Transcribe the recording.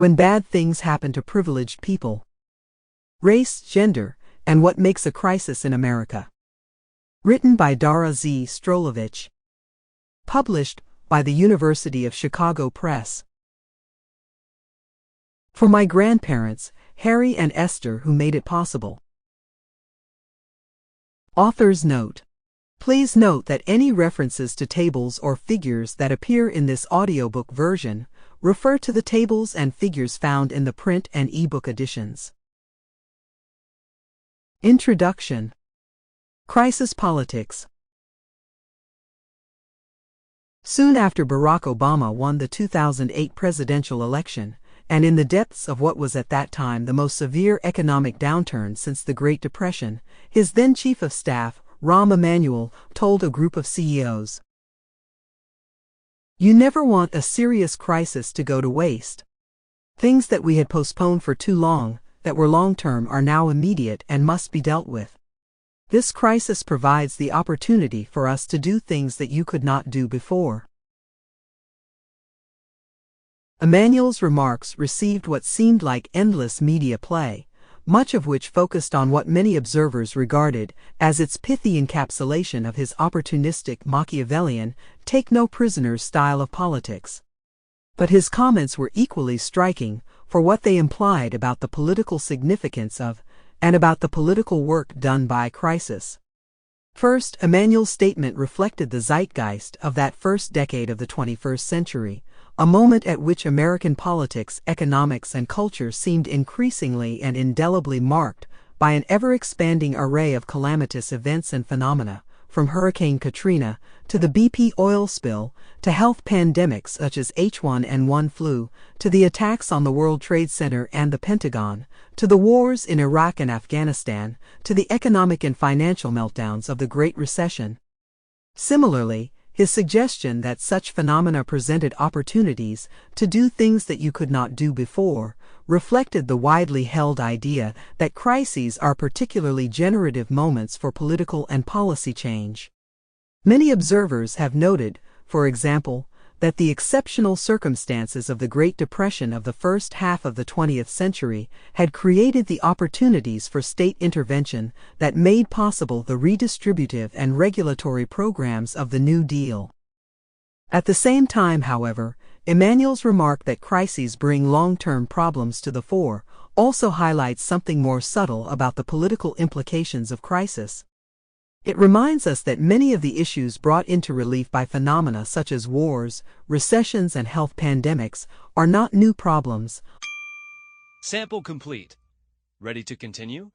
When bad things happen to privileged people. Race, gender, and what makes a crisis in America. Written by Dara Z. Strolovitch. Published by the University of Chicago Press. For my grandparents, Harry and Esther, who made it possible. Author's note. Please note that any references to tables or figures that appear in this audiobook version refer to the tables and figures found in the print and ebook editions. Introduction. Crisis politics. Soon after Barack Obama won the 2008 presidential election, and in the depths of what was at that time the most severe economic downturn since the Great Depression, his then Chief of Staff, Rahm Emanuel, told a group of CEOs, "You never want a serious crisis to go to waste. Things that we had postponed for too long, that were long-term, are now immediate and must be dealt with. This crisis provides the opportunity for us to do things that you could not do before." Emanuel's remarks received what seemed like endless media play, much of which focused on what many observers regarded as its pithy encapsulation of his opportunistic Machiavellian, take-no-prisoners style of politics. But his comments were equally striking for what they implied about the political significance of, and about the political work done by, crisis. First, Emanuel's statement reflected the zeitgeist of that first decade of the 21st century, a moment at which American politics, economics, and culture seemed increasingly and indelibly marked by an ever-expanding array of calamitous events and phenomena, from Hurricane Katrina to the BP oil spill, to health pandemics such as H1N1 flu, to the attacks on the World Trade Center and the Pentagon, to the wars in Iraq and Afghanistan, to the economic and financial meltdowns of the Great Recession. Similarly, his suggestion that such phenomena presented opportunities to do things that you could not do before reflected the widely held idea that crises are particularly generative moments for political and policy change. Many observers have noted, for example, that the exceptional circumstances of the Great Depression of the first half of the 20th century had created the opportunities for state intervention that made possible the redistributive and regulatory programs of the New Deal. At the same time, however, Emanuel's remark that crises bring long-term problems to the fore also highlights something more subtle about the political implications of crisis. It reminds us that many of the issues brought into relief by phenomena such as wars, recessions, and health pandemics are not new problems. Sample complete. Ready to continue?